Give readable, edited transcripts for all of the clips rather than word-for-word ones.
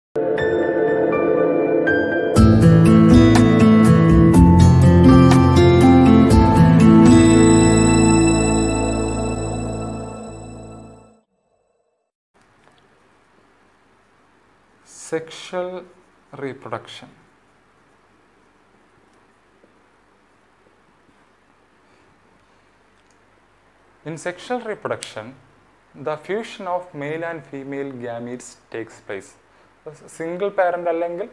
Sexual reproduction. In sexual reproduction, the fusion of male and female gametes takes place. Single parent അല്ലെങ്കിൽ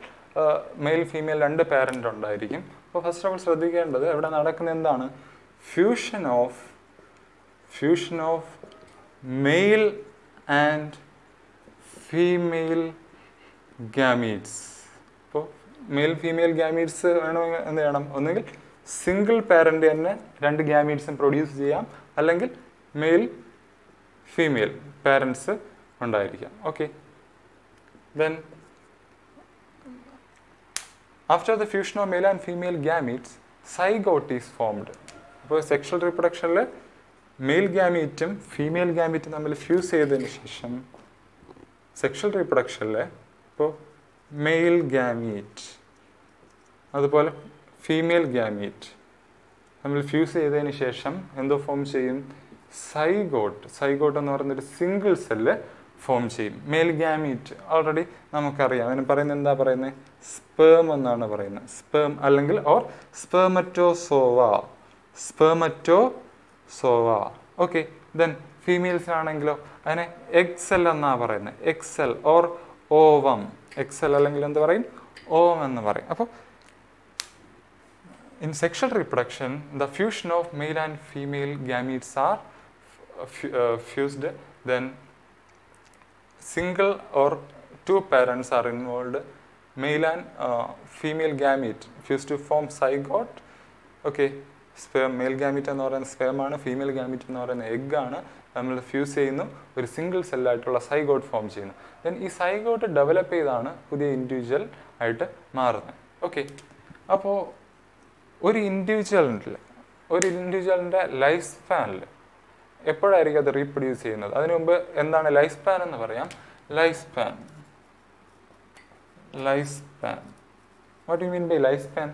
male female രണ്ട് parent ഉണ്ടായിരിക്കും. അപ്പോൾ first നമ്മൾ ശ്രദ്ധിക്കേണ്ടത് ഇവിടെ നടക്കുന്ന എന്താണ്, fusion of male and female gametes. ഇപ്പോൾ മെയിൽ ഫീമെയിൽ ഗാമീറ്റ്സ് വേണമെങ്കിൽ എന്ത് ചെയ്യണം, ഒന്നുകിൽ സിംഗിൾ പാരൻ്റ് തന്നെ രണ്ട് ഗാമീറ്റ്സും പ്രൊഡ്യൂസ് ചെയ്യാം, അല്ലെങ്കിൽ മെയിൽ ഫീമെയിൽ പാരൻസ് ഉണ്ടായിരിക്കാം. Okay, then after the fusion of male and female gametes, zygote is formed. അപ്പോൾ സെക്ഷൽ റീപ്രൊഡക്ഷനിൽ മെയിൽ ഗാമീറ്റും ഫീമെയിൽ ഗാമീറ്റും തമ്മിൽ ഫ്യൂസ് ചെയ്തതിന് ശേഷം സെക്ഷൽ റീപ്രൊഡക്ഷനിൽ ഇപ്പോൾ മെയിൽ ഗാമീറ്റ് അതുപോലെ ഫീമെയിൽ ഗാമീറ്റ് തമ്മിൽ ഫ്യൂസ് ചെയ്തതിന് ശേഷം എന്തോ ഫോം ചെയ്യും, സൈഗോട്ട് എന്ന് പറയുന്നൊരു സിംഗിൾ സെല്ല് ഫോം ചെയ്യും. മെയിൽ ഗാമീറ്റ് ഓൾറെഡി നമുക്കറിയാം, അതിന് പറയുന്നത് എന്താ പറയുന്നത്, സ്പേം എന്നാണ് പറയുന്നത്. സ്പേം അല്ലെങ്കിൽ ഓർ സ്പെർമറ്റോസോവ. ഓക്കെ, ദെൻ ഫീമെയിൽസിനാണെങ്കിലോ അതിനെ എഗ് സെൽ എന്നാണ് പറയുന്നത്. Egg cell or ovum. Egg cell അല്ലെങ്കിൽ എന്ത് പറയും, ഓവം എന്ന് പറയും. അപ്പോൾ in sexual reproduction, the fusion of male and female gametes are fused, then single or two parents are involved. Male and female gamete fused to form zygote. Okay, sperm, male gamete എന്ന് പറയുന്നത് sperm ആണ്, female gamete എന്ന് പറയുന്നത് egg ആണ്. നമ്മൾ fuse ചെയ്യുന്നു, ഒരു single സെല്ലായിട്ടുള്ള zygote form ചെയ്യുന്നു. ദെൻ ഈ സൈഗോട്ട് ഡെവലപ്പ് ചെയ്താണ് പുതിയ ഇൻഡിവിജ്വൽ ആയിട്ട് മാറുന്നത്. ഓക്കെ, അപ്പോൾ ഒരു ഇൻഡിവിജ്വലിൻ്റെ ലൈഫ് സ്പാനിൽ എപ്പോഴായിരിക്കും അത് റീപ്രൊഡ്യൂസ് ചെയ്യുന്നത്? അതിനു മുമ്പ് എന്താണ് ലൈഫ് സ്പാൻ എന്ന് പറയാം. Life span, what you mean by life span?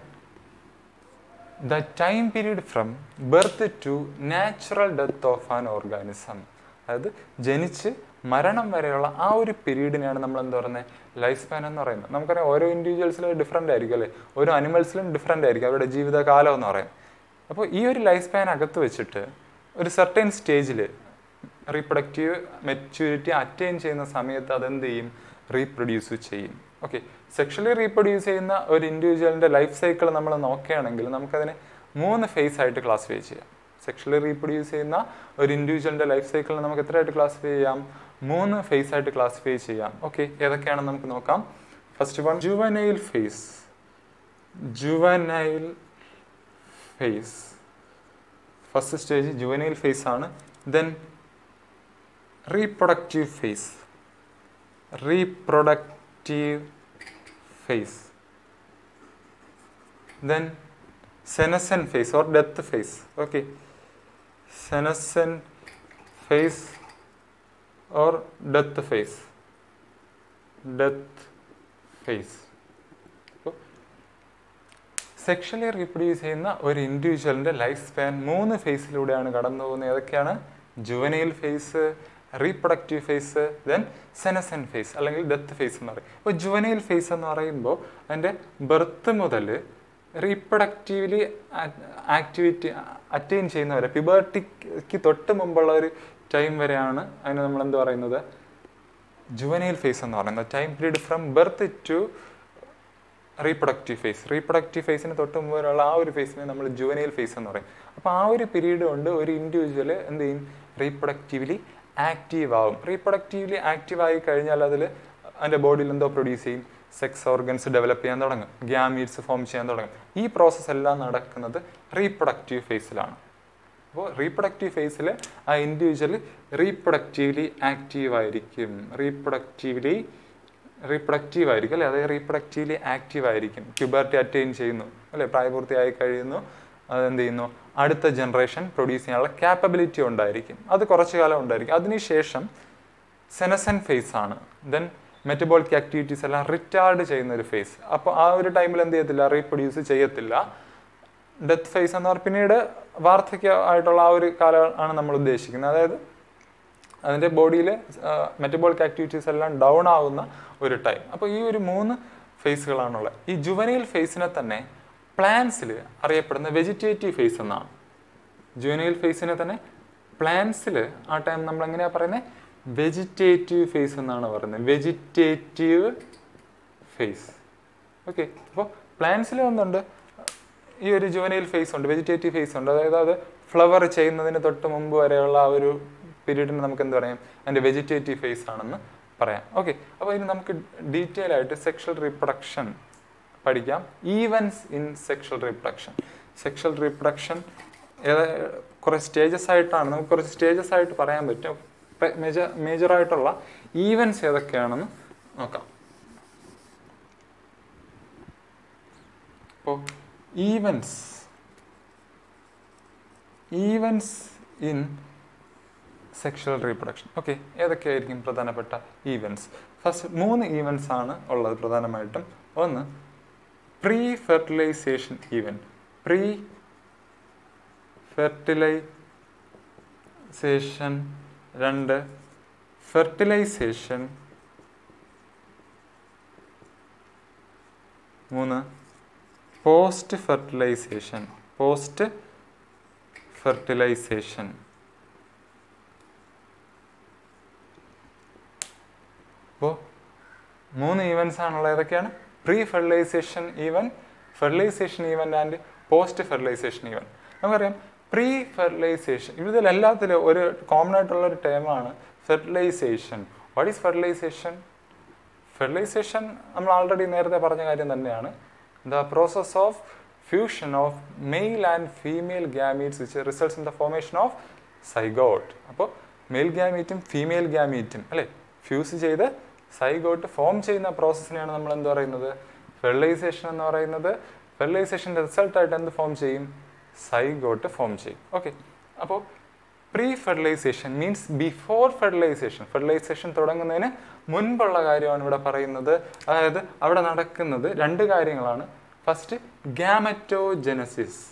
The time period from birth to natural death of an organism. അതായത് ജനിച്ച് മരണം വരെയുള്ള ആ ഒരു പീരീഡിനെയാണ് നമ്മൾ എന്താ പറയുന്നത്, ലൈഫ് സ്പാൻ എന്ന് പറയുന്നത്. നമുക്കറിയാം ഓരോ ഇൻഡിവിജ്വൽസിലും ഡിഫറൻ്റ് ആയിരിക്കും അല്ലേ, ഓരോ അനിമൽസിലും ഡിഫറൻ്റ് ആയിരിക്കും അവരുടെ ജീവിതകാലം എന്ന് പറയും. അപ്പോൾ ഈ ഒരു ലൈഫ് സ്പാൻ അകത്ത് വെച്ചിട്ട് ഒരു സർട്ടൻ സ്റ്റേജിൽ റീപ്രൊഡക്റ്റീവ് മെച്യൂരിറ്റി അറ്റൈൻ ചെയ്യുന്ന സമയത്ത് അതെന്ത് ചെയ്യും, റീപ്രൊഡ്യൂസ് ചെയ്യും. ഓക്കെ, സെക്ഷലി റീപ്രൊഡ്യൂസ് ചെയ്യുന്ന ഒരു ഇൻഡിവിജ്വലിൻ്റെ ലൈഫ് സൈക്കിൾ നമ്മൾ നോക്കുകയാണെങ്കിൽ നമുക്കതിനെ 3 ഫേസ് ആയിട്ട് ക്ലാസിഫൈ ചെയ്യാം. സെക്ഷലി റീപ്രൊഡ്യൂസ് ചെയ്യുന്ന ഒരു ഇൻഡിവിജ്വലിൻ്റെ ലൈഫ് സൈക്കിളിൽ നമുക്ക് എത്രയായിട്ട് ക്ലാസിഫൈ ചെയ്യാം, 3 ഫേസ് ആയിട്ട് ക്ലാസിഫൈ ചെയ്യാം. ഓക്കെ, ഏതൊക്കെയാണെന്ന് നമുക്ക് നോക്കാം. First one, juvenile phase. First stage juvenile phase ആണ്. Then reproductive phase. Then senescent phase or death phase. Okay, senescent phase or death phase. Sexually reproduce ചെയ്യുന്ന ഒരു ഇൻഡിവിജ്വലിൻ്റെ ലൈഫ് സ്പാൻ 3 ഫേസിലൂടെയാണ് കടന്നു പോകുന്നത്. ഏതൊക്കെയാണ്? Juvenile phase, reproductive phase, then senescent phase അല്ലെങ്കിൽ death phase എന്ന് പറയും. അപ്പോൾ ജുവനൈൽ ഫേസ് എന്ന് പറയുമ്പോൾ അതിൻ്റെ ബർത്ത് മുതൽ റീപ്രൊഡക്റ്റീവ്ലി ആക്ടിവിറ്റി അറ്റൈൻ ചെയ്യുന്നവരെ, പ്യൂബർട്ടിക്ക് തൊട്ട് മുമ്പുള്ള ഒരു ടൈം വരെയാണ് അതിന് നമ്മൾ എന്ത് പറയുന്നത്, ജുവനൈൽ ഫേസ് എന്ന് പറയുന്നത്. Time period from birth to reproductive ഫേസിന് തൊട്ട് മുമ്പ് വരെയുള്ള ആ ഒരു ഫേസിനെ നമ്മൾ ജുവനൈൽ ഫേസ് എന്ന് പറയും. അപ്പോൾ ആ ഒരു പീരീഡ് കൊണ്ട് ഒരു ഇൻഡിവിജ്വൽ എന്ത് ചെയ്യും, റീപ്രൊഡക്റ്റീവ്ലി ആക്റ്റീവ് ആവും. റീപ്രൊഡക്റ്റീവ്ലി ആക്റ്റീവ് ആയി കഴിഞ്ഞാൽ അതിൻ്റെ ബോഡിയിൽ എന്തോ പ്രൊഡ്യൂസ് ചെയ്യും, സെക്സ് ഓർഗൻസ് ഡെവലപ്പ് ചെയ്യാൻ തുടങ്ങും, ഗ്യാമീറ്റ്സ് ഫോം ചെയ്യാൻ തുടങ്ങും. ഈ പ്രോസസ്സ് എല്ലാം നടക്കുന്നത് റീപ്രൊഡക്റ്റീവ് ഫേസിലാണ്. അപ്പോൾ റീപ്രൊഡക്റ്റീവ് ഫേസിൽ ആ ഇൻഡിവിജ്വൽ റീപ്രൊഡക്റ്റീവ്ലി ആക്റ്റീവ് ആയിരിക്കും, റീപ്രൊഡക്റ്റീവ് ആയിരിക്കും അല്ലേ, അതായത് റീപ്രൊഡക്റ്റീവ്ലി ആക്റ്റീവ് ആയിരിക്കും. പ്യൂബർട്ടി അറ്റൈൻ ചെയ്യുന്നു അല്ലേ, പ്രായപൂർത്തിയായി കഴിയുന്നു, അതെന്ത് ചെയ്യുന്നു, അടുത്ത ജനറേഷൻ പ്രൊഡ്യൂസ് ചെയ്യാനുള്ള ക്യാപ്പബിലിറ്റി ഉണ്ടായിരിക്കും. അത് കുറച്ചു കാലം ഉണ്ടായിരിക്കും. അതിനുശേഷം സെനസെന്റ് ഫേസ് ആണ്. ദെൻ മെറ്റബോളിക് ആക്ടിവിറ്റീസ് എല്ലാം റിറ്റാർഡ് ചെയ്യുന്ന ഒരു ഫേസ്. അപ്പോൾ ആ ഒരു ടൈമിൽ എന്ത് ചെയ്യത്തില്ല, റീപ്രൊഡ്യൂസ് ചെയ്യത്തില്ല. ഡെത്ത് ഫേസ് എന്ന് പറഞ്ഞാൽ പിന്നീട് വാർദ്ധക്യമായിട്ടുള്ള ആ ഒരു കാലം ആണ് നമ്മൾ ഉദ്ദേശിക്കുന്നത്. അതായത് അതിൻ്റെ ബോഡിയിൽ മെറ്റബോളിക് ആക്ടിവിറ്റീസ് എല്ലാം ഡൗൺ ആവുന്ന ഒരു ടൈം. അപ്പോൾ ഈ ഒരു 3 ഫേസുകളാണുള്ളത്. ഈ ജുവനൈൽ ഫേസിനെ തന്നെ പ്ലാന്റ്സിൽ അറിയപ്പെടുന്ന വെജിറ്റേറ്റീവ് ഫേസ് എന്നാണ്. ജുവനൈൽ ഫേസിനെ തന്നെ പ്ലാന്റ്സിൽ ആ ടൈം നമ്മൾ എങ്ങനെയാണ് പറയുന്നത്, വെജിറ്റേറ്റീവ് ഫേസ് എന്നാണ് പറയുന്നത്. Vegetative phase. ഓക്കെ. അപ്പോൾ പ്ലാന്റ്സിൽ ഒന്നുണ്ട് ഈ ഒരു ജുവനൈൽ ഫേസ് ഉണ്ട്, വെജിറ്റേറ്റീവ് ഫേസ് ഉണ്ട്. അതായത് അത് ഫ്ലവർ ചെയ്യുന്നതിന് തൊട്ട് മുമ്പ് വരെയുള്ള ആ ഒരു പീരീഡിന് നമുക്ക് എന്ത് പറയാം, അതിൻ്റെ വെജിറ്റേറ്റീവ് ഫേസ് ആണെന്ന് പറയാം. ഓക്കെ. അപ്പോൾ ഇനി നമുക്ക് ഡീറ്റെയിൽ ആയിട്ട് സെക്ഷൽ റീപ്രൊഡക്ഷൻ പഠിക്കാം. Events in sexual reproduction. Sexual reproduction കുറേ സ്റ്റേജസ് ആയിട്ടാണ്, നമുക്ക് കുറച്ച് സ്റ്റേജസ് ആയിട്ട് പറയാൻ പറ്റും. മേജറായിട്ടുള്ള ഈവൻസ് ഏതൊക്കെയാണെന്ന് നോക്കാം. അപ്പോൾ events in sexual reproduction. Okay. ഏതൊക്കെയായിരിക്കും പ്രധാനപ്പെട്ട ഈവൻസ്? ഫസ്റ്റ് 3 ഈവൻസ് ആണ് ഉള്ളത് പ്രധാനമായിട്ടും. ഒന്ന് pre fertilisation event. Pre fertilisation. 2 fertilisation. 3 post fertilisation. Post fertilisation. അപ്പോൾ 3 ഈവൻസ് ആണുള്ളത്. ഏതൊക്കെയാണ്? Pre fertilisation event, fertilisation event and post fertilisation event. നമുക്കറിയാം പ്രീ ഫെർട്ടിലൈസേഷൻ, ഇതിലെല്ലാത്തിലും ഒരു കോമൺ ആയിട്ടുള്ള ഒരു ടേമാണ് fertilisation. What is fertilisation? Fertilisation നമ്മൾ ആൾറെഡി നേരത്തെ പറഞ്ഞ കാര്യം തന്നെയാണ്. The process of fusion of male and female gametes which results in the formation of zygote. അപ്പോൾ മെയിൽ ഗാമീറ്റും ഫീമെയിൽ ഗാമീറ്റും അല്ലേ ഫ്യൂസ് ചെയ്ത് സൈഗോട്ട് ഫോം ചെയ്യുന്ന പ്രോസസ്സിനെയാണ് നമ്മൾ എന്ത് പറയുന്നത്, ഫെർട്ടിലൈസേഷൻ എന്ന് പറയുന്നത്. ഫെർട്ടിലൈസേഷൻ്റെ റിസൾട്ടായിട്ട് എന്ത് ഫോം ചെയ്യും, സൈഗോട്ട് ഫോം ചെയ്യും. ഓക്കെ. അപ്പോൾ pre fertilization means before fertilisation. Fertilization തുടങ്ങുന്നതിന് മുൻപുള്ള കാര്യമാണ് ഇവിടെ പറയുന്നത്. അതായത് അവിടെ നടക്കുന്നത് 2 കാര്യങ്ങളാണ്. First gametogenesis.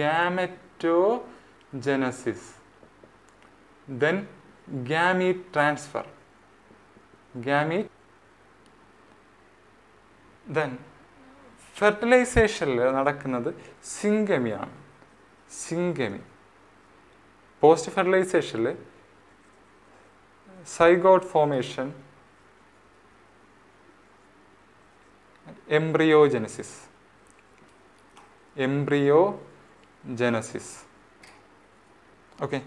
Gametogenesis. Then gamete transfer. Gamete. Then ഫെർട്ടിലൈസേഷനിൽ നടക്കുന്നത് സിംഗമിയാണ്. സിംഗമി. പോസ്റ്റ് ഫെർട്ടിലൈസേഷനിൽ zygote formation, embryogenesis. Embryogenesis. Okay.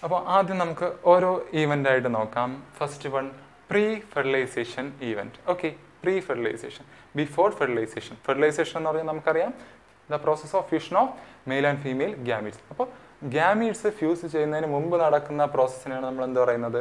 അപ്പോൾ ആദ്യം നമുക്ക് ഓരോ ഈവൻ്റ് ആയിട്ട് നോക്കാം. First one pre fertilisation event. Okay. Pre fertilisation, before fertilisation. Fertilisation എന്ന് പറഞ്ഞാൽ നമുക്കറിയാം the process of fusion of male and female gametes. അപ്പോൾ ഗാമീറ്റ്സ് ഫ്യൂസ് ചെയ്യുന്നതിന് മുമ്പ് നടക്കുന്ന പ്രോസസ്സിനെയാണ് നമ്മൾ എന്ത് പറയുന്നത്,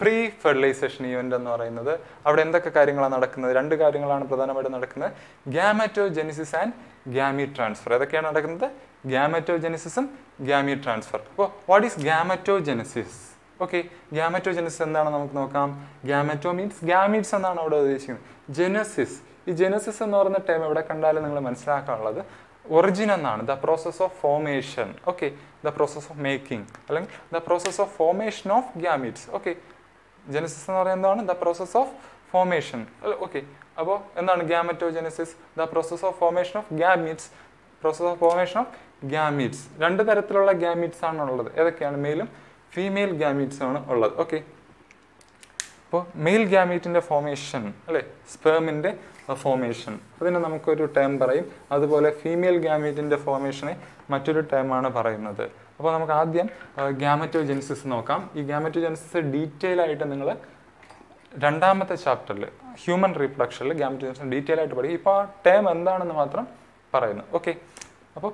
പ്രീ ഫെർട്ടിലൈസേഷൻ ഈവൻ്റ് എന്ന് പറയുന്നത്. അവിടെ എന്തൊക്കെ കാര്യങ്ങളാണ് നടക്കുന്നത്? 2 കാര്യങ്ങളാണ് പ്രധാനമായിട്ടും നടക്കുന്നത്. Gametogenesis and gamete transfer. ഏതൊക്കെയാണ് നടക്കുന്നത്? ഗാമറ്റോജെനിസിസും ഗാമീറ്റ് ട്രാൻസ്ഫർ. അപ്പോൾ what is gametogenesis? Okay. Gametogenesis എന്താണെന്ന് നമുക്ക് നോക്കാം. ഗാമറ്റോ മീൻസ് ഗാമീറ്റ്സ് എന്നാണ് അവിടെ ഉദ്ദേശിക്കുന്നത്. ജെനസിസ്, ഈ ജെനസിസ് എന്ന് പറയുന്ന ടൈം എവിടെ കണ്ടാലും നിങ്ങൾ മനസ്സിലാക്കാനുള്ളത് ഒറിജിൻ എന്നാണ്. The process of formation. Okay. The process of making അല്ലെങ്കിൽ the process of formation of gametes. Okay. Genesis എന്ന് പറയുന്നത് എന്താണ്? The process of formation. Okay. അപ്പോൾ എന്താണ് gametogenesis? The process of formation of gametes. Process of formation of gametes. 2 തരത്തിലുള്ള gametes ആണ് ഉള്ളത്. ഏതൊക്കെയാണ്? മെയിലും ഫീമെയിൽ ഗാമീറ്റ്സ് ആണ് ഉള്ളത്. ഓക്കെ. അപ്പോൾ മെയിൽ ഗാമീറ്റിൻ്റെ ഫോർമേഷൻ അല്ലേ, സ്പേമിൻ്റെ ഫോർമേഷൻ, അതിനെ നമുക്കൊരു ടേം പറയും. അതുപോലെ ഫീമെയിൽ ഗാമീറ്റിൻ്റെ ഫോർമേഷനെ മറ്റൊരു ടേമാണ് പറയുന്നത്. അപ്പോൾ നമുക്ക് ആദ്യം ഗാമറ്റോജെനസിസ് നോക്കാം. ഈ ഗാമറ്റോജെനസിസ് ഡീറ്റെയിൽ ആയിട്ട് നിങ്ങൾ 2ാമത്തെ ചാപ്റ്ററിൽ ഹ്യൂമൻ റീപ്രൊഡക്ഷനിൽ ഗാമറ്റോജെനസിസ് ഡീറ്റെയിൽ ആയിട്ട് പഠിക്കും. ഇപ്പോൾ ആ ടേം എന്താണെന്ന് മാത്രം പറയുന്നു. ഓക്കെ. അപ്പോൾ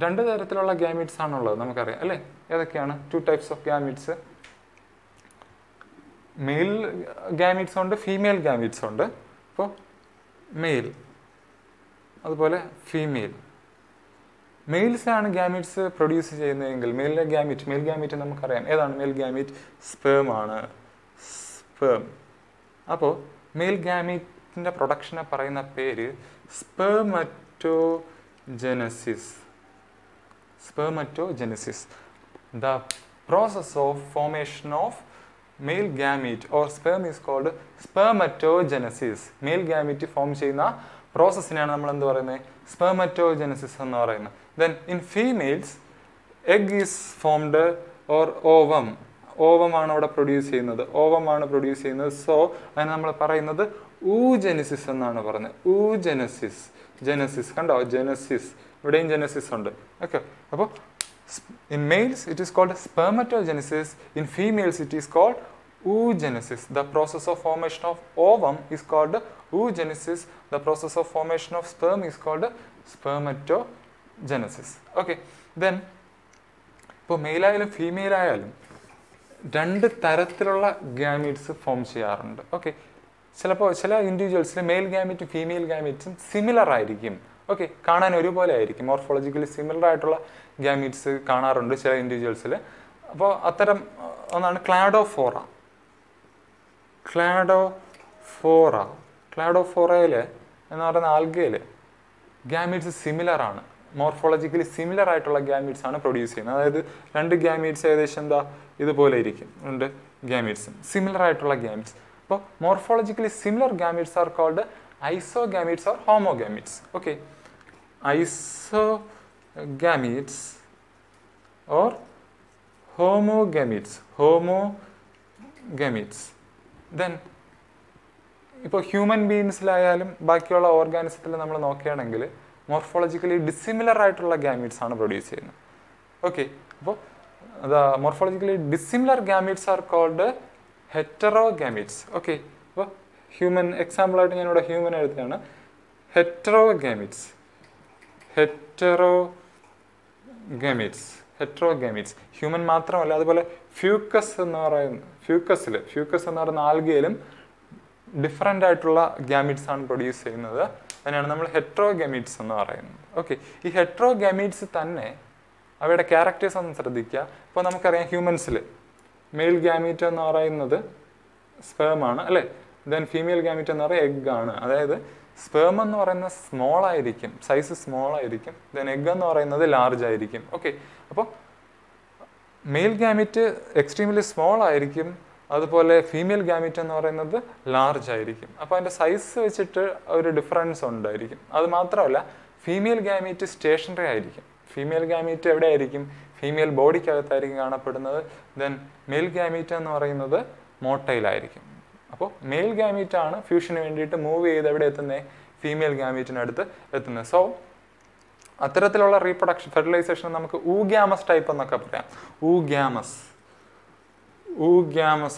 2 തരത്തിലുള്ള ഗാമീറ്റ്സ് ആണുള്ളത് നമുക്കറിയാം അല്ലേ. ഏതൊക്കെയാണ്? 2 types of gametes. Male gametes ഉണ്ട്, ഫീമെയിൽ ഗാമീറ്റ്സ് ഉണ്ട്. അപ്പോൾ മെയിൽ അതുപോലെ ഫീമെയിൽ. മെയിൽസ് ആണ് ഗാമീറ്റ്സ് പ്രൊഡ്യൂസ് ചെയ്യുന്നതെങ്കിൽ മെയിൽ ഗാമീറ്റ് നമുക്കറിയാം. ഏതാണ് മെയിൽ ഗാമീറ്റ്? സ്പേം ആണ്. സ്പേം. അപ്പോൾ മെയിൽ ഗാമീറ്റിൻ്റെ പ്രൊഡക്ഷനെ പറയുന്ന പേര് സ്പെർമറ്റോജനസിസ്. Spermatogenesis, the process of formation of male gamete or sperm is called spermatogenesis. Male gamete form ചെയ്യുന്ന പ്രോസസ്സിനെയാണ് നമ്മൾ എന്ത് പറയുന്നത്? സ്പെർമറ്റോജനസിസ് എന്ന് പറയുന്നത്. Then in females, egg is formed or ovum. ഓവമാണ് അവിടെ പ്രൊഡ്യൂസ് ചെയ്യുന്നത്. ഓവമാണ് പ്രൊഡ്യൂസ് ചെയ്യുന്നത്. സോ അതിന് നമ്മൾ പറയുന്നത് ഊജെനിസിസ് എന്നാണ് പറയുന്നത്. ഊജെനസിസ്. ജെനസിസ് കണ്ടോ? ജെനസിസ്. ഇവിടെയും ജെനസിസ് ഉണ്ട്. ഓക്കെ. അപ്പോൾ in males it is called spermatogenesis. In females it is called oogenesis. The process of formation of ovum is called oogenesis. The process of formation of sperm is called spermatogenesis. Okay. Then ഇപ്പോൾ മെയിലായാലും female ആയാലും രണ്ട് തരത്തിലുള്ള gametes form ചെയ്യാറുണ്ട്. Okay. ചിലപ്പോൾ ചില ഇൻഡിവിജ്വൽസിൽ mail ഗാമീറ്റും female ഗാമീറ്റ്സും similar ആയിരിക്കും. Okay. കാണാൻ ഒരുപോലെ ആയിരിക്കും. മോർഫോളജിക്കലി സിമിലർ ആയിട്ടുള്ള ഗാമീറ്റ്സ് കാണാറുണ്ട് ചില ഇൻഡിവിജ്വൽസിൽ. അപ്പോൾ അത്തരം ഒന്നാണ് ക്ലാഡോഫോറ. ക്ലാഡോഫോറയിൽ എന്ന് പറയുന്ന ആൽഗയിൽ ഗാമീറ്റ്സ് സിമിലർ ആണ്. മോർഫോളജിക്കലി സിമിലർ ആയിട്ടുള്ള ഗാമീറ്റ്സ് ആണ് പ്രൊഡ്യൂസ് ചെയ്യുന്നത്. അതായത് രണ്ട് ഗാമീറ്റ്സ് ഏകദേശം എന്താ ഇതുപോലെ ഇരിക്കും. രണ്ട് ഗാമീറ്റ്സും സിമിലർ ആയിട്ടുള്ള ഗാമീറ്റ്സ്. അപ്പോൾ morphologically similar gametes are called isogametes or homogametes. Okay. Isogametes or homogametes. Then ഇപ്പോൾ ഹ്യൂമൻ ബീങ്സിലായാലും ബാക്കിയുള്ള ഓർഗാനിസത്തിൽ നമ്മൾ നോക്കുകയാണെങ്കിൽ മോർഫോളജിക്കലി ഡിസിമിലർ ആയിട്ടുള്ള ഗാമീറ്റ്സ് ആണ് പ്രൊഡ്യൂസ് ചെയ്യുന്നത്. ഓക്കെ. അപ്പോൾ morphologically dissimilar gametes are called heterogametes. Okay. അപ്പോൾ ഹ്യൂമൻ എക്സാമ്പിളായിട്ട് ഞാനിവിടെ ഹ്യൂമൻ എഴുതുകയാണ്. ഹെറ്ററോഗാമീറ്റ്സ്. ഹ്യൂമൻ മാത്രമല്ല, അതുപോലെ ഫ്യൂക്കസ് എന്ന് പറയുന്ന ആൽഗയിലും ഡിഫറെൻ്റ് ആയിട്ടുള്ള ഗാമീറ്റ്സ് ആണ് പ്രൊഡ്യൂസ് ചെയ്യുന്നത്. അതിനാണ് നമ്മൾ ഹെറ്ററോഗാമീറ്റ്സ് എന്ന് പറയുന്നത്. ഓക്കെ. ഈ ഹെറ്ററോഗാമീറ്റ്സ് തന്നെ അവയുടെ ക്യാരക്ടേഴ്സ് ഒന്ന് ശ്രദ്ധിക്കുക. ഇപ്പോൾ നമുക്കറിയാം ഹ്യൂമൻസിൽ മെയിൽ ഗാമീറ്റ് എന്ന് പറയുന്നത് സ്പേമാണ് അല്ലേ. ദെൻ ഫീമെയിൽ ഗാമീറ്റ് എന്ന് പറയുന്നത് എഗ് ആണ്. അതായത് സ്പേം എന്ന് പറയുന്നത് സ്മോൾ ആയിരിക്കും, സൈസ് സ്മോൾ ആയിരിക്കും. ദെൻ എഗ് എന്ന് പറയുന്നത് ലാർജ് ആയിരിക്കും. ഓക്കെ. അപ്പോൾ മെയിൽ ഗാമീറ്റ് എക്സ്ട്രീംലി സ്മോൾ ആയിരിക്കും, അതുപോലെ ഫീമെയിൽ ഗാമീറ്റ് എന്ന് പറയുന്നത് ലാർജ് ആയിരിക്കും. അപ്പോൾ അതിൻ്റെ സൈസ് വെച്ചിട്ട് ഒരു ഡിഫറൻസ് ഉണ്ടായിരിക്കും. അത് മാത്രമല്ല ഫീമെയിൽ ഗാമീറ്റ് സ്റ്റേഷനറി ആയിരിക്കും. ഫീമെയിൽ ഗാമീറ്റ് എവിടെ ആയിരിക്കും? ഫീമെയിൽ ബോഡിക്കകത്തായിരിക്കും കാണപ്പെടുന്നത്. ദെൻ മെയിൽ ഗാമീറ്റ് എന്ന് പറയുന്നത് മോട്ടൈലായിരിക്കും. അപ്പോൾ മെയിൽ ഗാമീറ്റ് ആണ് ഫ്യൂഷന് വേണ്ടിയിട്ട് മൂവ് ചെയ്ത് എവിടെ എത്തുന്നത്? ഫീമെയിൽ ഗാമീറ്റിനടുത്ത് എത്തുന്നത്. സോ അത്തരത്തിലുള്ള റീപ്രൊഡക്ഷൻ ഫെർട്ടിലൈസേഷൻ നമുക്ക് ഊഗ്യാമസ് ടൈപ്പ് എന്നൊക്കെ പറയാം. ഊഗ്യാമസ്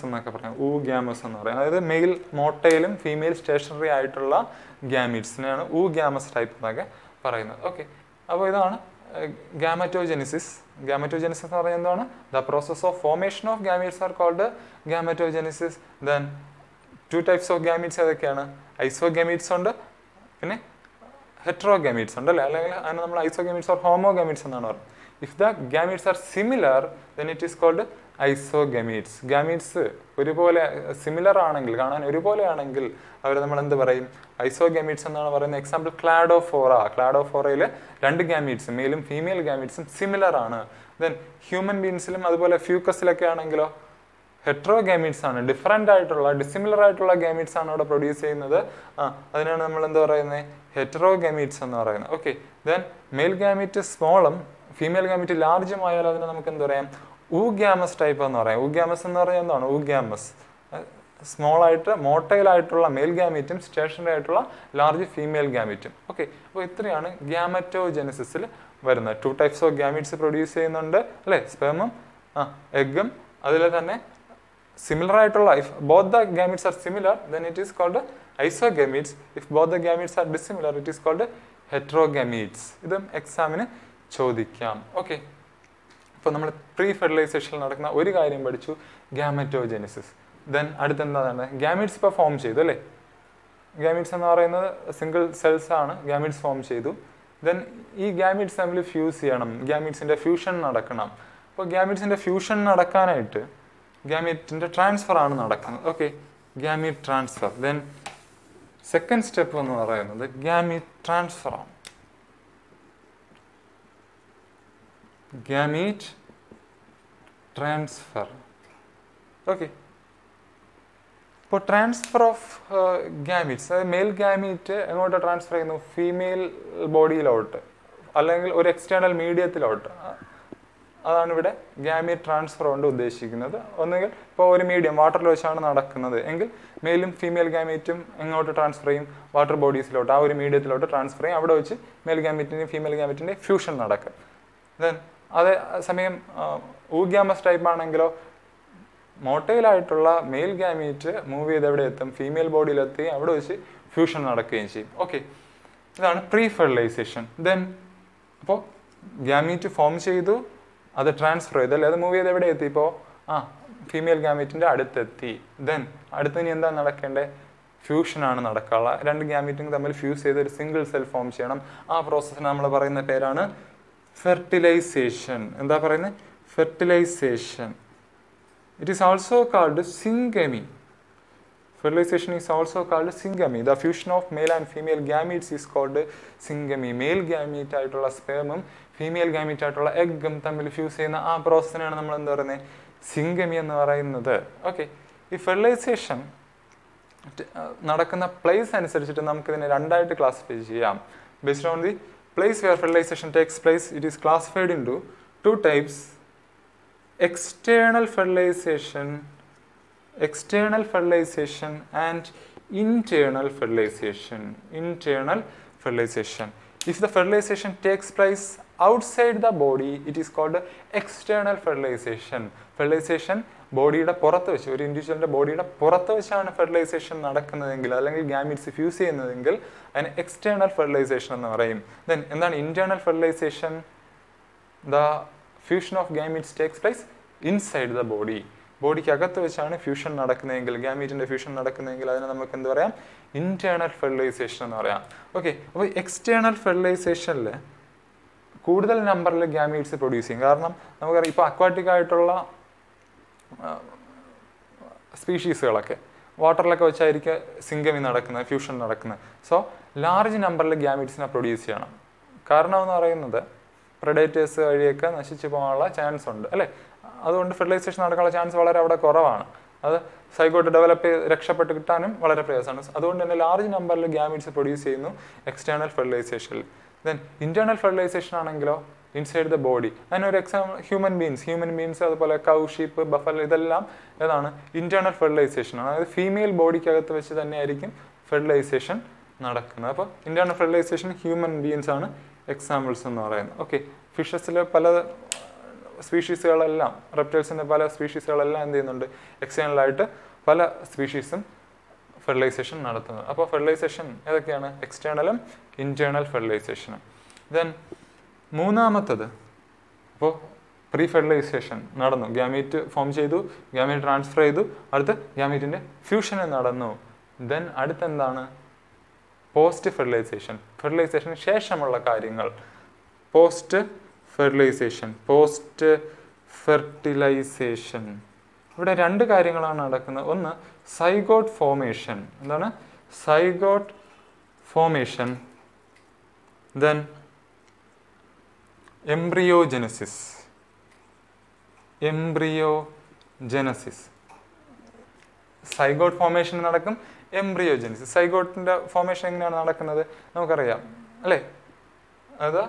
എന്നൊക്കെ പറയാം. ഊഗ്യാമസ് എന്ന് പറയാം. അതായത് മെയിൽ മോട്ടയിലും ഫീമെയിൽ സ്റ്റേഷനറി ആയിട്ടുള്ള ഗാമീറ്റ്സിനെയാണ് ഊഗ്യാമസ് ടൈപ്പ് എന്നൊക്കെ പറയുന്നത്. ഓക്കെ. അപ്പോൾ ഇതാണ് ഗാമറ്റോജെനിസിസ്. ഗാമറ്റോജെനിസിസ് എന്ന് പറഞ്ഞാൽ എന്താണ്? The process of formation of gametes are called gametogenesis. Then two types of gametes ഏതൊക്കെയാണ്? ഐസോഗാമീറ്റ്സ് ഉണ്ട്, പിന്നെ ഹെറ്ററോഗാമീറ്റ്സ് ഉണ്ട് അല്ലേ. അല്ലെങ്കിൽ അതിന് നമ്മൾ ഐസോഗാമീറ്റ്സ് ഓർ ഹോമോഗാമീറ്റ്സ് എന്നാണ് പറയുന്നത്. If the gametes are similar then it is called isogametes. Gametes ഒരുപോലെ സിമിലർ ആണെങ്കിൽ, കാണാൻ ഒരുപോലെ ആണെങ്കിൽ അവർ നമ്മൾ എന്ത് പറയും? ഐസോഗാമീറ്റ്സ് എന്നാണ് പറയുന്നത്. എക്സാമ്പിൾ ക്ലാഡോഫോറയിൽ രണ്ട് ഗാമീറ്റ്സും മെയിലും ഫീമെയിൽ ഗാമീറ്റ്സും സിമിലർ ആണ്. ദെൻ ഹ്യൂമൻ ബീൻസിലും അതുപോലെ ഫ്യൂക്കസിലൊക്കെ ആണെങ്കിലോ ഹെറ്ററോഗാമീറ്റ്സ് ആണ്, ഡിഫറെൻ്റ് ആയിട്ടുള്ള ഡിസിമിലർ ആയിട്ടുള്ള ഗാമീറ്റ്സ് ആണ് അവിടെ പ്രൊഡ്യൂസ് ചെയ്യുന്നത്. അതിനാണ് നമ്മൾ എന്താ പറയുന്നത്? ഹെറ്ററോഗാമീറ്റ്സ് എന്ന് പറയുന്നത്. ഓക്കെ. ദെൻ മെയിൽ ഗാമീറ്റ് സ്മോളും ഫീമെയിൽ ഗാമീറ്റ് ലാർജും ആയാൽ അതിനെ നമുക്ക് എന്താ പറയാം? ഊഗ്യാമസ് ടൈപ്പ് എന്ന് പറയാം. ഊഗ്യാമസ് എന്ന് പറയുന്നത് എന്താണ്? ഊഗ്യാമസ് സ്മോൾ ആയിട്ട് മോട്ടൈൽ ആയിട്ടുള്ള മെയിൽ ഗാമീറ്റും സ്റ്റേഷനറി ആയിട്ടുള്ള ലാർജ് ഫീമെയിൽ ഗാമീറ്റും. ഓക്കെ. അപ്പോൾ ഇത്രയാണ് ഗാമറ്റോജെനിസിസിൽ വരുന്നത്. Two types of gametes produce ചെയ്യുന്നുണ്ട് അല്ലേ, സ്പെർമും എഗ്ഗും. അതിൽ തന്നെ സിമിലർ ആയിട്ടുള്ള, if both the gametes are similar then it is called isogametes. If both the gametes are dissimilar it is called heterogametes. ഇതും എക്സാമിന് ചോദിക്കാം. ഓക്കെ. അപ്പോൾ നമ്മൾ പ്രീ ഫെർട്ടിലൈസേഷനിൽ നടക്കുന്ന ഒരു കാര്യം പഠിച്ചു, ഗാമറ്റോജെനിസിസ്. ദെൻ അടുത്തെന്താണ്? ഗാമീറ്റ്സ് ഇപ്പോൾ ഫോം ചെയ്തു അല്ലേ. ഗാമീറ്റ്സ് എന്ന് പറയുന്നത് സിംഗിൾ സെൽസ് ആണ്. ഗാമീറ്റ്സ് ഫോം ചെയ്തു. ദെൻ ഈ ഗാമീറ്റ്സ് തമ്മിൽ ഫ്യൂസ് ചെയ്യണം, ഗാമീറ്റ്സിൻ്റെ ഫ്യൂഷൻ നടക്കണം. അപ്പോൾ ഗാമീറ്റ്സിൻ്റെ ഫ്യൂഷൻ നടക്കാനായിട്ട് ഗാമീറ്റിൻ്റെ ട്രാൻസ്ഫർ ആണ് നടക്കുന്നത്. Okay. gamete transfer. Then second step എന്ന് പറയുന്നത് gamete transfer ആണ്. Gamete transfer. Okay. ഇപ്പോൾ ട്രാൻസ്ഫർ ഓഫ് ഗാമീറ്റ്സ്, അതായത് മെയിൽ ഗാമീറ്റ് എങ്ങോട്ട് ട്രാൻസ്ഫർ ചെയ്യുന്നു? ഫീമെയിൽ ബോഡിയിലോട്ട് അല്ലെങ്കിൽ ഒരു എക്സ്റ്റേണൽ മീഡിയത്തിലോട്ട്. അതാണ് ഇവിടെ ഗാമീറ്റ് ട്രാൻസ്ഫർ കൊണ്ട് ഉദ്ദേശിക്കുന്നത്. ഒന്നുകിൽ ഇപ്പോൾ ഒരു മീഡിയം വാട്ടറിൽ വെച്ചാണ് നടക്കുന്നത് എങ്കിൽ മെയിലും ഫീമെയിൽ ഗാമീറ്റും എങ്ങോട്ട് ട്രാൻസ്ഫർ ചെയ്യും? വാട്ടർ ബോഡീസിലോട്ട്, ആ ഒരു മീഡിയത്തിലോട്ട് ട്രാൻസ്ഫർ ചെയ്യും. അവിടെ വെച്ച് മെയിൽ ഗാമീറ്റിൻ്റെയും ഫീമെയിൽ ഗാമീറ്റിൻ്റെയും ഫ്യൂഷൻ നടക്കും. ദെൻ അതേ സമയം ഊഗ്യാമസ് ടൈപ്പ് ആണെങ്കിലോ മോട്ടയിലായിട്ടുള്ള മെയിൽ ഗാമീറ്റ് മൂവ് ചെയ്ത് എവിടെ എത്തും? ഫീമെയിൽ ബോഡിയിലെത്തി അവിടെ വെച്ച് ഫ്യൂഷൻ നടക്കുകയും ചെയ്യും. ഓക്കെ, ഇതാണ് പ്രീ ഫെർട്ടിലൈസേഷൻ. ദെൻ അപ്പോൾ ഗാമീറ്റ് ഫോം ചെയ്തു, അത് ട്രാൻസ്ഫർ ചെയ്തു അല്ലേ, അത് മൂവ് ചെയ്ത് എവിടെ എത്തി? ഇപ്പോൾ ഫീമെയിൽ ഗാമീറ്റിൻ്റെ അടുത്തെത്തി. ദെൻ അടുത്തതിന് എന്താ നടക്കേണ്ടത്? ഫ്യൂഷനാണ് നടക്കാനുള്ള. രണ്ട് ഗാമീറ്റും തമ്മിൽ ഫ്യൂസ് ചെയ്ത് ഒരു സിംഗിൾ സെൽ ഫോം ചെയ്യണം. ആ പ്രോസസ്സിന് നമ്മൾ പറയുന്ന പേരാണ് ഫെർട്ടിലൈസേഷൻ. എന്താ പറയുന്നത്? Fertilisation. It is also called syngamy. Fertilization is also called syngamy. The fusion of male and female gametes is called syngamy. Male gamete ആയിട്ടുള്ള സ്പെർമും ഫീമെയിൽ ഗാമീറ്റ് ആയിട്ടുള്ള എഗ്ഗും തമ്മിൽ ഫ്യൂസ് ചെയ്യുന്ന ആ പ്രോസസ്സിനാണ് നമ്മൾ എന്താ പറയുന്നത്? സിംഗമി എന്ന് പറയുന്നത്. ഓക്കെ, ഈ ഫെർട്ടിലൈസേഷൻ നടക്കുന്ന പ്ലേസ് അനുസരിച്ചിട്ട് നമുക്കിതിനെ രണ്ടായിട്ട് ക്ലാസിഫൈ ചെയ്യാം. Based on the place where fertilization takes place, it is classified into two types: external fertilization and internal fertilization. If the fertilization takes place outside the body, it is called external fertilization. Fertilization ബോഡിയുടെ പുറത്ത് വെച്ച്, ഒരു ഇൻഡിവിജ്വലിൻ്റെ ബോഡിയുടെ പുറത്ത് വെച്ചാണ് fertilisation നടക്കുന്നതെങ്കിൽ അല്ലെങ്കിൽ gametes fuse ചെയ്യുന്നതെങ്കിൽ അതിന് എക്സ്റ്റേണൽ ഫെർട്ടിലൈസേഷൻ എന്ന് പറയും. ദെൻ എന്താണ് internal fertilization? The fusion of gametes takes place inside the body. ബോഡിക്ക് അകത്ത് വെച്ചാണ് ഫ്യൂഷൻ നടക്കുന്നതെങ്കിൽ, ഗാമീറ്റിൻ്റെ ഫ്യൂഷൻ നടക്കുന്നതെങ്കിൽ അതിനെ നമുക്ക് എന്ത് പറയാം? ഇന്റേണൽ ഫെർട്ടിലൈസേഷൻ എന്ന് പറയാം. ഓക്കെ, അപ്പോൾ എക്സ്റ്റേണൽ ഫെർട്ടിലൈസേഷനിൽ കൂടുതൽ നമ്പറിൽ ഗാമീറ്റ്സ് പ്രൊഡ്യൂസ് ചെയ്യും. കാരണം നമുക്കറിയാം ഇപ്പോൾ അക്വാറ്റിക് ആയിട്ടുള്ള സ്പീഷീസുകളൊക്കെ വാട്ടറിലൊക്കെ വെച്ചായിരിക്കും സിംഗമി നടക്കുന്നത്, ഫ്യൂഷൻ നടക്കുന്നത്. സോ ലാർജ് നമ്പറിൽ ഗാമീറ്റ്സിനെ പ്രൊഡ്യൂസ് ചെയ്യണം. കാരണം എന്ന് പറയുന്നത് പ്രെഡേറ്റേഴ്സ് വഴിയൊക്കെ നശിച്ചു പോകാനുള്ള ചാൻസ് ഉണ്ട് അല്ലേ. അതുകൊണ്ട് ഫെർട്ടിലൈസേഷൻ നടക്കാനുള്ള ചാൻസ് വളരെ അവിടെ കുറവാണ്. അത് സൈഗോട്ട് ഡെവലപ്പ് ചെയ്ത് രക്ഷപ്പെട്ട് കിട്ടാനും വളരെ പ്രയാസമാണ്. അതുകൊണ്ട് തന്നെ ലാർജ് നമ്പറിൽ ഗാമീറ്റ്സ് പ്രൊഡ്യൂസ് ചെയ്യുന്നു എക്സ്റ്റേണൽ ഫെർട്ടിലൈസേഷനിൽ. ദെൻ ഇന്റേണൽ ഫെർട്ടിലൈസേഷൻ ആണെങ്കിലോ ഇൻസൈഡ് ദ ബോഡി. അതിനൊരു എക്സാമ്പിൾ ഹ്യൂമൻ ബീൻസ്, അതുപോലെ കൗ, ഷീപ്പ്, ബഫൽ, ഇതെല്ലാം ഏതാണ്? ഇന്റേണൽ ഫെർട്ടിലൈസേഷൻ ആണ്. അതായത് ഫീമെയിൽ ബോഡിക്കകത്ത് വെച്ച് തന്നെയായിരിക്കും ഫെർട്ടിലൈസേഷൻ നടക്കുന്നത്. അപ്പോൾ ഇന്റേണൽ ഫെർട്ടിലൈസേഷൻ ഹ്യൂമൻ ബീൻസ് ആണ് എക്സാമ്പിൾസ് എന്ന് പറയുന്നത്. ഓക്കെ, ഫിഷസിലെ പല സ്പീഷീസുകളെല്ലാം, റെപ്റ്റൈൽസിൻ്റെ പല സ്പീഷീസുകളെല്ലാം എന്ത് ചെയ്യുന്നുണ്ട്? എക്സ്റ്റേണലായിട്ട് പല സ്പീഷീസും ഫെർട്ടിലൈസേഷൻ നടത്തുന്നത്. അപ്പോൾ ഫെർട്ടിലൈസേഷൻ ഏതൊക്കെയാണ്? എക്സ്റ്റേണലും ഇന്റേണൽ ഫെർട്ടിലൈസേഷനും. ദെൻ മൂന്നാമത്തത്, അപ്പോൾ പ്രീ ഫെർട്ടിലൈസേഷൻ നടന്നു, ഗാമീറ്റ് ഫോം ചെയ്തു, ഗാമീറ്റ് ട്രാൻസ്ഫർ ചെയ്തു, അടുത്ത് ഗാമീറ്റിൻ്റെ ഫ്യൂഷൻ നടന്നു. ദെൻ അടുത്തെന്താണ്? Post fertilization. ഫെർട്ടിലൈസേഷന് ശേഷമുള്ള കാര്യങ്ങൾ. Post fertilization. ഇവിടെ രണ്ട് കാര്യങ്ങളാണ് നടക്കുന്നത്. ഒന്ന് സൈഗോട്ട് ഫോമേഷൻ. എന്താണ്? Zygote formation. Then embryogenesis. Zygote formation നടക്കും, എംബ്രിയോജനസിസ്. സൈഗോട്ടിൻ്റെ ഫോമേഷൻ എങ്ങനെയാണ് നടക്കുന്നത് നമുക്കറിയാം അല്ലേ. അത്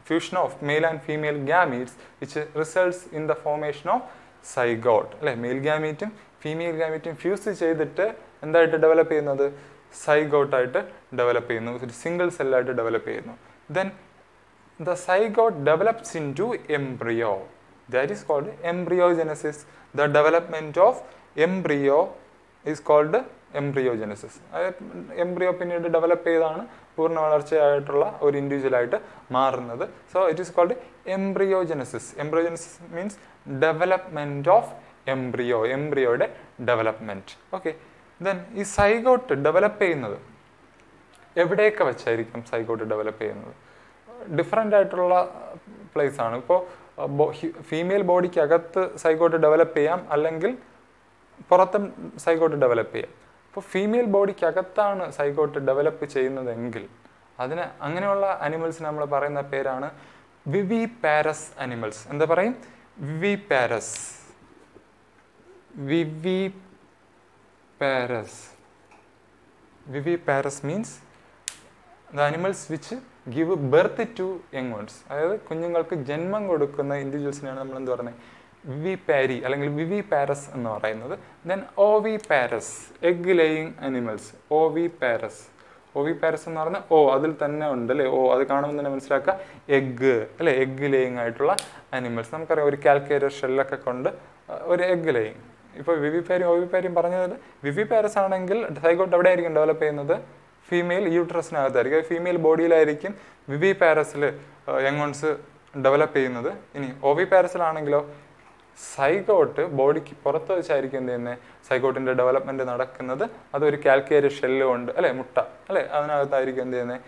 fusion of male and female gametes which results in the formation of zygote അല്ലേ. മെയിൽ ഗാമീറ്റും ഫീമെയിൽ ഗാമീറ്റും ഫ്യൂസ് ചെയ്തിട്ട് എന്തായിട്ട് ഡെവലപ്പ് ചെയ്യുന്നത്? സൈഗോട്ടായിട്ട് ഡെവലപ്പ് ചെയ്യുന്നു, ഒരു സിംഗിൾ സെല്ലായിട്ട് ഡെവലപ്പ് ചെയ്യുന്നു. Then the zygote develops into embryo. That is called embryogenesis. The development of embryo is called embryogenesis. Embryo പിന്നീട് ഡെവലപ്പ് ചെയ്താണ് പൂർണ്ണ വളർച്ചയായിട്ടുള്ള ഒരു ഇൻഡിവിജ്വലായിട്ട് മാറുന്നത്. So it is called embryogenesis. Embryogenesis means development of embryo, എംബ്രിയോയുടെ development. Okay, then ഈ zygote develop ചെയ്യുന്നത് എവിടെയൊക്കെ വെച്ചായിരിക്കും സൈഗോട്ട് ഡെവലപ്പ് ചെയ്യുന്നത്? ഡിഫറെൻ്റ് ആയിട്ടുള്ള പ്ലേസ് ആണ്. ഇപ്പോൾ ഫീമെയിൽ ബോഡിക്ക് അകത്ത് സൈഗോട്ട് ഡെവലപ്പ് ചെയ്യാം, അല്ലെങ്കിൽ പുറത്തും സൈഗോട്ട് ഡെവലപ്പ് ചെയ്യാം. അപ്പോൾ ഫീമെയിൽ ബോഡിക്കകത്താണ് സൈഗോട്ട് ഡെവലപ്പ് ചെയ്യുന്നതെങ്കിൽ അതിന് അങ്ങനെയുള്ള അനിമൽസിന് നമ്മൾ പറയുന്ന പേരാണ് വിവിപാരസ് അനിമൽസ്. എന്താ പറയും? Viviparous. Viviparous means the animals which give birth to young ones. അതായത് കുഞ്ഞുങ്ങൾക്ക് ജന്മം കൊടുക്കുന്ന ഇൻഡിവിജ്വൽസിനെയാണ് നമ്മൾ എന്ത് പറയുന്നത്? വിവിപാരി അല്ലെങ്കിൽ വിവിപാരസ് എന്ന് പറയുന്നത്. Then oviparous, egg laying animals. Oviparous എന്ന് പറഞ്ഞാൽ അതിൽ തന്നെ ഉണ്ട് അല്ലേ? അത് കാണുമ്പോൾ തന്നെ മനസ്സിലാക്കുക, എഗ് അല്ലെ, എഗ് ലേയിങ് ആയിട്ടുള്ള അനിമൽസ്. നമുക്കറിയാം ഒരു കാൽക്കേരിയർ ഷെല്ലൊക്കെ കൊണ്ട് ഒരു എഗ് ലേയിങ്. ഇപ്പോൾ ഓവിപാരിയും പറഞ്ഞത് വിവിപാരസ് ആണെങ്കിൽ സൈഗോട്ട് എവിടെ ആയിരിക്കും ഡെവലപ്പ് ചെയ്യുന്നത്? ഫീമെയിൽ യൂട്രസിനകത്തായിരിക്കും. ഫീമെയിൽ ബോഡിയിലായിരിക്കും വിവിപാരസിൽ യങ്ങോൺസ് ഡെവലപ്പ് ചെയ്യുന്നത്. ഇനി ഓവിപാരസിലാണെങ്കിലോ സൈഗോട്ട് ബോഡിക്ക് പുറത്ത് വെച്ചായിരിക്കും എന്ത് ചെയ്യുന്നത്? സൈഗോട്ടിൻ്റെ ഡെവലപ്മെൻറ്റ് നടക്കുന്നത്. അതൊരു കാൽക്കേരിയർ ഷെല്ല് കൊണ്ട് അല്ലെ, മുട്ട അല്ലെ, അതിനകത്തായിരിക്കും എന്ത് ചെയ്യുന്നത്?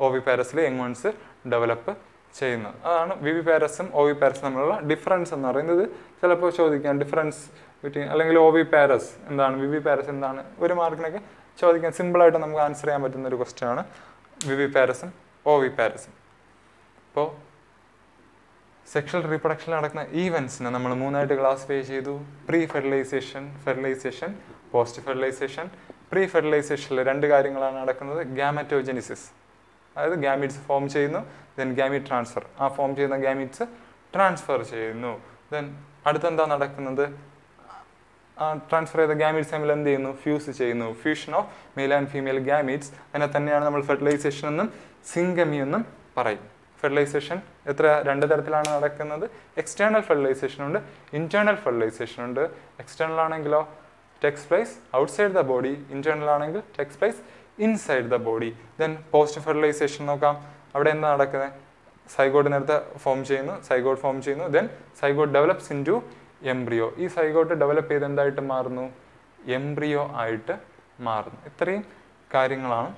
ഓവിപാരസിൽ യങ്ങോൺസ് ഡെവലപ്പ് ചെയ്യുന്നത്. അതാണ് വിവിപാരസും ഓവിപാരസും തമ്മിലുള്ള ഡിഫറൻസ് എന്ന് പറയുന്നത്. ചിലപ്പോൾ ചോദിക്കാം ഡിഫറൻസ് ബിറ്റ്വീൻ അല്ലെങ്കിൽ ഓവിപാരസ് എന്താണ്, വിവിപാരസ് എന്താണ്, ഒരു മാർക്കിനൊക്കെ ചോദിക്കാൻ സിമ്പിളായിട്ട് നമുക്ക് ആൻസർ ചെയ്യാൻ പറ്റുന്ന ഒരു ക്വസ്റ്റ്യൻ ആണ് വിവിപാരസും ഓവിപാരസും. ഇപ്പോൾ സെക്ഷൽ റീപ്രൊഡക്ഷനിൽ നടക്കുന്ന ഈവൻസിനെ നമ്മൾ 3ആയിട്ട് ക്ലാസിഫൈ ചെയ്തു. Pre fertilization, post fertilization. Pre ഫെർട്ടിലൈസേഷനിൽ 2 കാര്യങ്ങളാണ് നടക്കുന്നത്. ഗാമറ്റോജെനിസിസ്, അതായത് ഗാമീറ്റ്സ് ഫോം ചെയ്യുന്നു. ദെൻ ഗാമീറ്റ് ട്രാൻസ്ഫർ, ആ ഫോം ചെയ്യുന്ന ഗാമീറ്റ്സ് ട്രാൻസ്ഫർ ചെയ്യുന്നു. ദെൻ അടുത്തെന്താ നടക്കുന്നത്? ട്രാൻസ്ഫർ ചെയ്ത ഗാമീറ്റ്സ് തമ്മിൽ എന്ത് ചെയ്യുന്നു? ഫ്യൂസ് ചെയ്യുന്നു. Fusion of male and female gametes. അതിനെ തന്നെയാണ് നമ്മൾ ഫെർട്ടിലൈസേഷൻ എന്നും സിംഗമി എന്നും പറയും. ഫെർട്ടിലൈസേഷൻ 2 തരത്തിലാണ് നടക്കുന്നത്. എക്സ്റ്റേണൽ ഫെർട്ടിലൈസേഷൻ ഉണ്ട്, ഇന്റേണൽ ഫെർട്ടിലൈസേഷൻ ഉണ്ട്. എക്സ്റ്റേണൽ ആണെങ്കിലോ takes place outside the body, internal ആണെങ്കിൽ takes place inside the body. Then post fertilization നോക്കാം. അവിടെ എന്താ നടക്കുന്നത്? സൈഗോട്ട് നേരത്തെ സൈഗോട്ട് ഫോം ചെയ്യുന്നു. Then zygote develops into embryo. ഈ സൈഗോട്ട് ഡെവലപ്പ് ചെയ്ത് എന്തായിട്ട് മാറുന്നു? എംബ്രിയോ ആയിട്ട് മാറുന്നു. ഇത്രയും കാര്യങ്ങളാണ്